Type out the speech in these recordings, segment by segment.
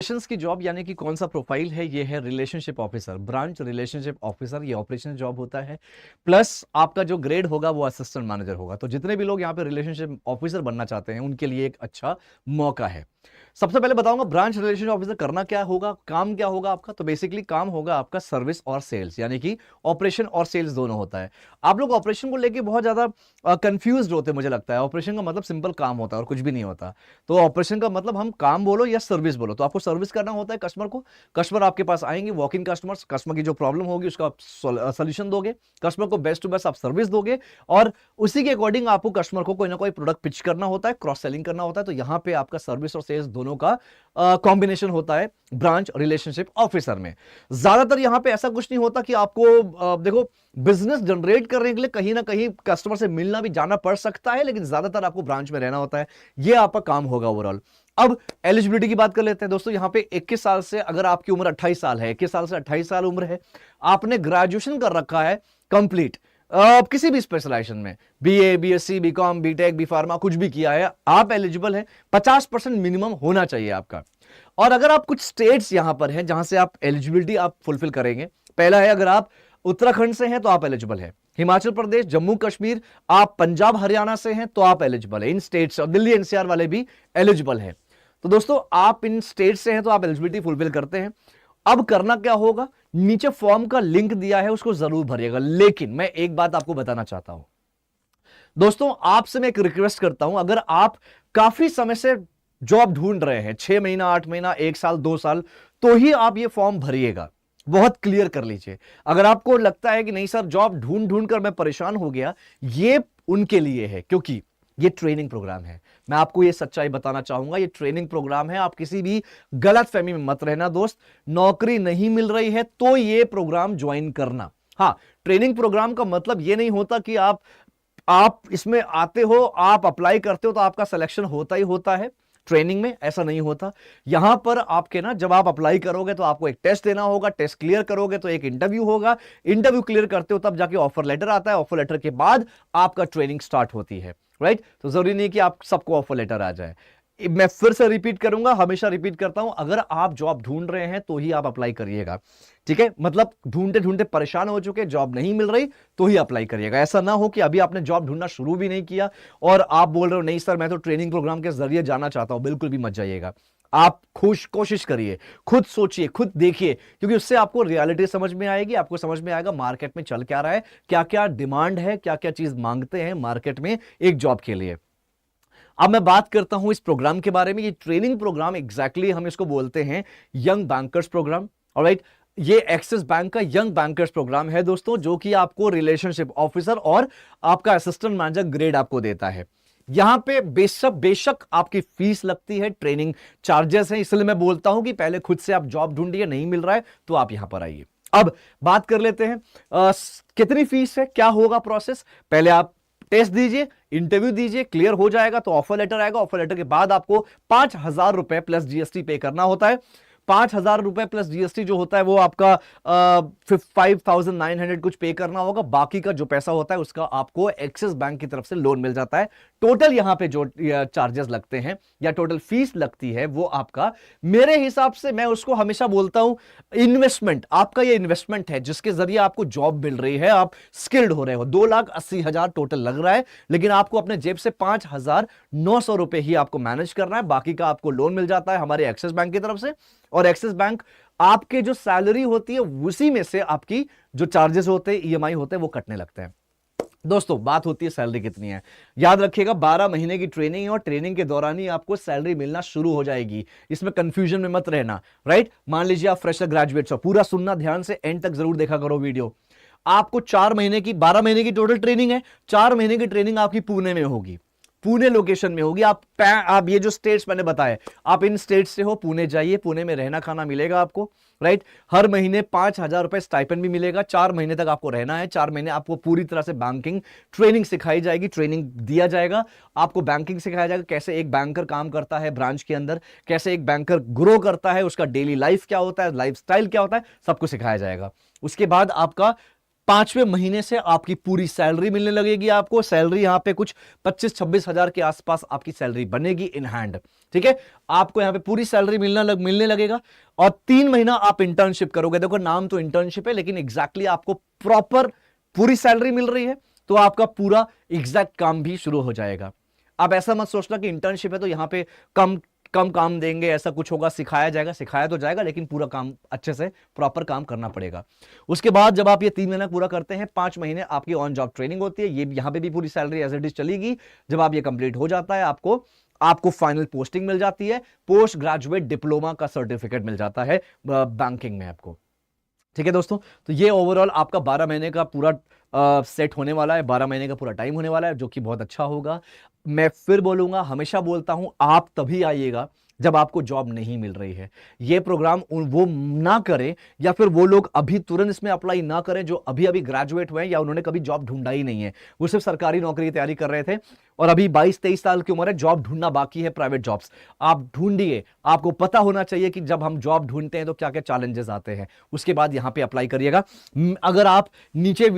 Operations की job यानी कि कौन सा प्रोफाइल है, ये है relationship officer, branch relationship officer. ये ऑपरेशन जॉब होता है, प्लस आपका जो ग्रेड होगा वो असिस्टेंट मैनेजर होगा। तो जितने भी लोग यहाँ पे रिलेशनशिप ऑफिसर बनना चाहते हैं उनके लिए एक अच्छा मौका है। सबसे पहले बताऊंगा ब्रांच रिलेशनशिप ऑफिसर करना क्या होगा, काम क्या होगा आपका। तो बेसिकली काम होगा आपका सर्विस और सेल्स, यानी कि ऑपरेशन और सेल्स दोनों होता है। आप लोग ऑपरेशन को लेके बहुत ज्यादा कंफ्यूज होते हैं, मुझे लगता है ऑपरेशन का मतलब सिंपल काम होता है और कुछ भी नहीं होता। तो ऑपरेशन का मतलब हम काम बोलो या सर्विस बोलो, तो आपको सर्विस करना होता है कस्टमर को। कस्टमर आपके पास आएंगे, वॉक इन कस्टमर्स, कस्टमर की जो प्रॉब्लम होगी उसका सोल्यूशन दोगे, कस्टमर को बेस्ट टू बेस्ट आप सर्विस दोगे, और उसी के अकॉर्डिंग आपको कस्टमर को कोई ना कोई प्रोडक्ट पिच करना होता है, क्रॉस सेलिंग करना होता है। तो यहां पे आपका सर्विस और सेल्स दोनों का कॉम्बिनेशन होता है ब्रांच रिलेशनशिप ऑफिसर में। ज्यादातर यहां पे ऐसा कुछ नहीं होता कि आपको देखो बिजनेस जनरेट करने के लिए कहीं ना कहीं कस्टमर से मिलना भी जाना पड़ सकता है, लेकिन ज्यादातर आपको ब्रांच में रहना होता है। यह आपका काम होगा ओवरऑल। अब एलिजिबिलिटी की बात कर लेते हैं दोस्तों। यहां पे 21 साल से, अगर आपकी उम्र 28 साल है, 21 साल से 28 साल उम्र है, आपने ग्रेजुएशन कर रखा है कंप्लीट किसी भी स्पेशलाइजेशन में, BA, BSc, BCom, BTech, B pharma, कुछ भी किया है, आप एलिजिबल हैं। 50% मिनिमम होना चाहिए आपका। और अगर आप कुछ स्टेट्स यहां पर हैं जहां से आप एलिजिबिलिटी आप फुलफिल करेंगे, पहला है अगर आप उत्तराखंड से हैं तो आप एलिजिबल है, हिमाचल प्रदेश, जम्मू कश्मीर, आप पंजाब हरियाणा से हैं तो आप एलिजिबल है इन स्टेट्स, और दिल्ली एनसीआर वाले भी एलिजिबल है। तो दोस्तों आप इन स्टेट से हैं तो आप एलिजिबिलिटी फुलफिल करते हैं। अब करना क्या होगा, नीचे फॉर्म का लिंक दिया है उसको जरूर भरिएगा। लेकिन मैं एक बात आपको बताना चाहता हूं दोस्तों, आपसे मैं एक रिक्वेस्ट करता हूं, अगर आप काफी समय से जॉब ढूंढ रहे हैं, 6 महीना, 8 महीना, 1 साल, 2 साल, तो ही आप ये फॉर्म भरिएगा। बहुत क्लियर कर लीजिए। अगर आपको लगता है कि नहीं सर जॉब ढूंढ ढूंढ कर मैं परेशान हो गया, ये उनके लिए है, क्योंकि ये ट्रेनिंग प्रोग्राम है। मैं आपको ये सच्चाई बताना चाहूंगा, ये ट्रेनिंग प्रोग्राम है। आप किसी भी गलत फहमी में मत रहना दोस्त। नौकरी नहीं मिल रही है तो ये प्रोग्राम ज्वाइन करना। हाँ, ट्रेनिंग प्रोग्राम का मतलब ये नहीं होता कि आप इसमें आते हो, आप अप्लाई करते हो तो आपका सिलेक्शन होता ही होता है। ट्रेनिंग में ऐसा नहीं होता। यहां पर आपके ना, जब आप अप्लाई करोगे तो आपको एक टेस्ट देना होगा, टेस्ट क्लियर करोगे तो एक इंटरव्यू होगा, इंटरव्यू क्लियर करते हो तब जाके ऑफर लेटर आता है, ऑफर लेटर के बाद आपका ट्रेनिंग स्टार्ट होती है। राइट? तो जरूरी नहीं कि आप सबको ऑफर लेटर आ जाए। मैं फिर से रिपीट करूंगा, हमेशा रिपीट करता हूं, अगर आप जॉब ढूंढ रहे हैं तो ही आप अप्लाई करिएगा। ठीक है? मतलब ढूंढते ढूंढते परेशान हो चुके, जॉब नहीं मिल रही तो ही अप्लाई करिएगा। ऐसा ना हो कि अभी आपने जॉब ढूंढना शुरू भी नहीं किया और आप बोल रहे हो नहीं सर मैं तो ट्रेनिंग प्रोग्राम के जरिए जाना चाहता हूं। बिल्कुल भी मत जाइएगा। आप कोशिश करिए, खुद सोचिए, खुद देखिए, क्योंकि उससे आपको रियलिटी समझ में आएगी, आपको समझ में आएगा मार्केट में चल क्या रहा है, क्या क्या डिमांड है, क्या क्या चीज मांगते हैं मार्केट में एक जॉब के लिए। अब मैं बात करता हूं इस प्रोग्राम के बारे में। ये ट्रेनिंग प्रोग्राम एग्जैक्टली हम इसको बोलते हैं यंग बैंकर्स प्रोग्राम। ऑलराइट, ये एक्सिस बैंक का यंग बैंकर्स प्रोग्राम है दोस्तों, जो कि आपको रिलेशनशिप ऑफिसर और आपका असिस्टेंट मैनेजर ग्रेड आपको देता है। यहां पे बेशक आपकी फीस लगती है, ट्रेनिंग चार्जेस हैं, इसलिए मैं बोलता हूं कि पहले खुद से आप जॉब ढूंढिए, नहीं मिल रहा है तो आप यहां पर आइए। अब बात कर लेते हैं कितनी फीस है, क्या होगा प्रोसेस। पहले आप टेस्ट दीजिए, इंटरव्यू दीजिए, क्लियर हो जाएगा तो ऑफर लेटर आएगा। ऑफर लेटर के बाद आपको 5,000 रुपए प्लस जीएसटी पे करना होता है। 5,000 रुपए प्लस जीएसटी जो होता है वो आपका 5,900 कुछ पे करना होगा। बाकी का जो पैसा होता है उसका आपको एक्सिस बैंक की तरफ से लोन मिल जाता है। टोटल यहां पे जो चार्जेस लगते हैं या टोटल फीस लगती है वो आपका, मेरे हिसाब से मैं उसको हमेशा बोलता हूं इन्वेस्टमेंट। आपका ये इन्वेस्टमेंट है जिसके जरिए आपको जॉब मिल रही है, आप स्किल्ड हो रहे हो। 2,80,000 टोटल लग रहा है, लेकिन आपको अपने जेब से 5,900 रुपए ही आपको मैनेज करना है। बाकी का आपको लोन मिल जाता है हमारे एक्सिस बैंक की तरफ से, और एक्सिस बैंक आपके जो सैलरी होती है उसी में से आपकी जो चार्जेस होते हैं, ईएमआई होते हैं, वो कटने लगते हैं। दोस्तों बात होती है सैलरी कितनी है, याद रखिएगा 12 महीने की ट्रेनिंग है और ट्रेनिंग के दौरान ही आपको सैलरी मिलना शुरू हो जाएगी। इसमें कंफ्यूजन में मत रहना। राइट? मान लीजिए आप फ्रेशर ग्रेजुएट्स हो, पूरा सुनना ध्यान से, एंड तक जरूर देखा करो वीडियो। आपको 4 महीने की, 12 महीने की टोटल ट्रेनिंग है। 4 महीने की ट्रेनिंग आपकी पुणे में होगी, पुणे लोकेशन में होगी। आप ये जो स्टेट्स मैंने बताए, आप इन स्टेट्स से हो, पुणे जाइए, पुणे में रहना खाना मिलेगा आपको। राइट? हर महीने 5,000 रुपए स्टाइपेंड भी मिलेगा। 4 महीने तक आपको रहना है। 4 महीने आपको पूरी तरह से बैंकिंग ट्रेनिंग सिखाई जाएगी, ट्रेनिंग दिया जाएगा आपको, बैंकिंग सिखाया जाएगा, कैसे एक बैंकर काम करता है ब्रांच के अंदर, कैसे एक बैंकर ग्रो करता है, उसका डेली लाइफ क्या होता है, लाइफस्टाइल क्या होता है, सब कुछ सिखाया जाएगा। उसके बाद आपका 5वें महीने से आपकी पूरी सैलरी मिलने लगेगी। आपको सैलरी यहां पे कुछ 25-26 हजार के आसपास आपकी सैलरी बनेगी इन हैंड। ठीक है, आपको यहां पे पूरी सैलरी मिलने लगेगा। और 3 महीना आप इंटर्नशिप करोगे। देखो नाम तो इंटर्नशिप है, लेकिन एग्जैक्टली आपको प्रॉपर पूरी सैलरी मिल रही है, तो आपका पूरा एग्जैक्ट काम भी शुरू हो जाएगा। आप ऐसा मत सोचना कि इंटर्नशिप है तो यहां पे कम कम काम देंगे, ऐसा कुछ होगा। सिखाया जाएगा, सिखाया तो जाएगा, लेकिन पूरा काम अच्छे से प्रॉपर काम करना पड़ेगा। उसके बाद जब आप ये 3 महीना पूरा करते हैं, 5 महीने आपकी ऑन जॉब ट्रेनिंग होती है। ये यहां पे भी पूरी सैलरी एज इट इज चलेगी। जब आप ये कंप्लीट हो जाता है, आपको फाइनल पोस्टिंग मिल जाती है। पोस्ट ग्रेजुएट डिप्लोमा का सर्टिफिकेट मिल जाता है बैंकिंग में आपको। ठीक है दोस्तों, तो ये ओवरऑल आपका 12 महीने का पूरा सेट होने वाला है। 12 महीने का पूरा टाइम होने वाला है, जो कि बहुत अच्छा होगा। मैं फिर बोलूंगा, हमेशा बोलता हूं, आप तभी आइएगा जब आपको जॉब नहीं मिल रही है। ये प्रोग्राम वो ना करें, या फिर वो लोग अभी तुरंत इसमें अप्लाई ना करें जो अभी अभी ग्रेजुएट हुए हैं या उन्होंने कभी जॉब ढूंढा ही नहीं है। वो सिर्फ सरकारी नौकरी की तैयारी कर रहे थे और अभी 22-23 साल की उम्र है, जॉब ढूंढना बाकी है, प्राइवेट जॉब्स। आप ढूंढिए, आपको पता होना चाहिए कि जब हम जॉब ढूंढते हैं तो क्या क्या चैलेंजेस आते हैं, उसके बाद यहां पे अप्लाई करिएगा। अगर आप नीचे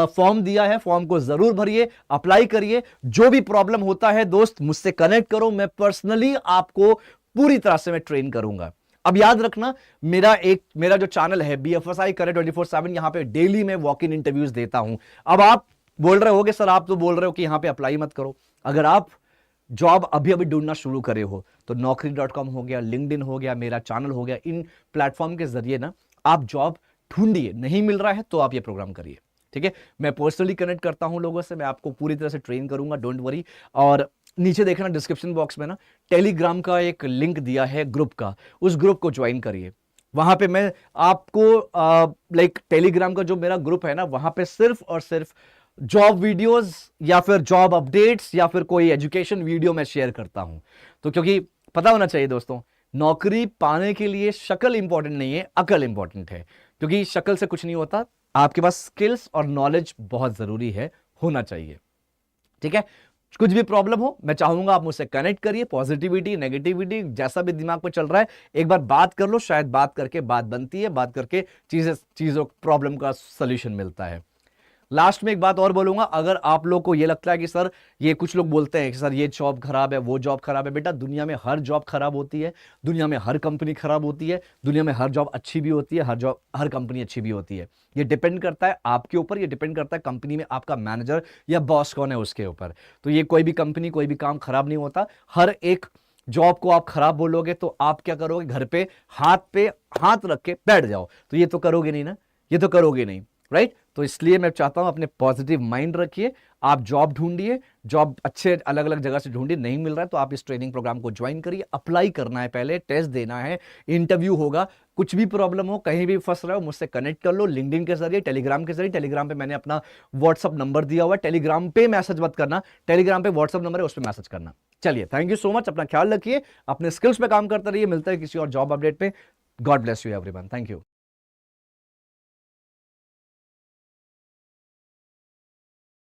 फॉर्म दिया है, फॉर्म को जरूर भरिए, अप्लाई करिए। जो भी प्रॉब्लम होता है दोस्त, मुझसे कनेक्ट करो, मैं पर्सनली आपको पूरी तरह से मैं ट्रेन करूंगा। अब याद रखना, मेरा जो चैनल है BFSI करियर 24/7, यहां पे डेली मैं वॉक इन इंटरव्यूज देता हूं। अब आप बोल रहे होगे सर, आप तो बोल रहे हो कि यहां पे अप्लाई मत करो। अगर आप जॉब अभी अभी ढूंढना शुरू करे हो तो naukri.com हो गया, लिंक्डइन हो गया, मेरा चैनल हो गया, इन प्लेटफॉर्म के जरिए ना आप जॉब ढूंढिए। नहीं मिल रहा है तो आप ये प्रोग्राम करिए। ठीक है, मैं पर्सनली कनेक्ट करता हूं लोगों से, मैं आपको पूरी तरह से ट्रेन करूंगा, डोंट वरी। और नीचे देखना डिस्क्रिप्शन बॉक्स में ना टेलीग्राम का एक लिंक दिया है ग्रुप का, उस ग्रुप को ज्वाइन करिए। वहां पे मैं आपको टेलीग्राम का जो मेरा ग्रुप है ना, वहां पे सिर्फ और सिर्फ जॉब वीडियोस या फिर जॉब अपडेट्स या फिर कोई एजुकेशन वीडियो मैं शेयर करता हूं। तो क्योंकि पता होना चाहिए दोस्तों, नौकरी पाने के लिए शक्ल इंपॉर्टेंट नहीं है, अकल इंपॉर्टेंट है। क्योंकि शक्ल से कुछ नहीं होता, आपके पास स्किल्स और नॉलेज बहुत जरूरी है, होना चाहिए। ठीक है, कुछ भी प्रॉब्लम हो, मैं चाहूंगा आप मुझसे कनेक्ट करिए। पॉजिटिविटी, नेगेटिविटी, जैसा भी दिमाग में चल रहा है, एक बार बात कर लो। शायद बात करके बात बनती है, बात करके चीजों प्रॉब्लम का सोल्यूशन मिलता है। लास्ट में एक बात और बोलूंगा, अगर आप लोग को ये लगता है कि सर, ये कुछ लोग बोलते हैं कि सर ये जॉब खराब है, वो जॉब खराब है, बेटा दुनिया में हर जॉब खराब होती है, दुनिया में हर कंपनी खराब होती है, दुनिया में हर जॉब अच्छी भी होती है, हर कंपनी अच्छी भी होती है। ये डिपेंड करता है आपके ऊपर, ये डिपेंड करता है कंपनी में आपका मैनेजर या बॉस कौन है उसके ऊपर। तो ये कोई भी कंपनी, कोई भी काम खराब नहीं होता। हर एक जॉब को आप खराब बोलोगे तो आप क्या करोगे, घर पे हाथ रख के बैठ जाओ, तो ये तो करोगे नहीं ना, ये तो करोगे नहीं, राइट। तो इसलिए मैं चाहता हूं अपने पॉजिटिव माइंड रखिए, आप जॉब ढूंढिए, जॉब अच्छे अलग अलग जगह से ढूंढिए। नहीं मिल रहा है तो आप इस ट्रेनिंग प्रोग्राम को ज्वाइन करिए। अप्लाई करना है, पहले टेस्ट देना है, इंटरव्यू होगा। कुछ भी प्रॉब्लम हो, कहीं भी फंस रहे हो, मुझसे कनेक्ट कर लो, लिंक्डइन के जरिए, टेलीग्राम के जरिए। टेलीग्राम पे मैंने अपना व्हाट्सअप नंबर दिया हुआ है, टेलीग्राम पे मैसेज मत करना, टेलीग्राम पे व्हाट्सअप नंबर है, उस पर मैसेज करना। चलिए, थैंक यू सो मच, अपना ख्याल रखिए, अपने स्किल्स पे काम करते रहिए। मिलता है किसी और जॉब अपडेट पे। God bless you everyone, thank you.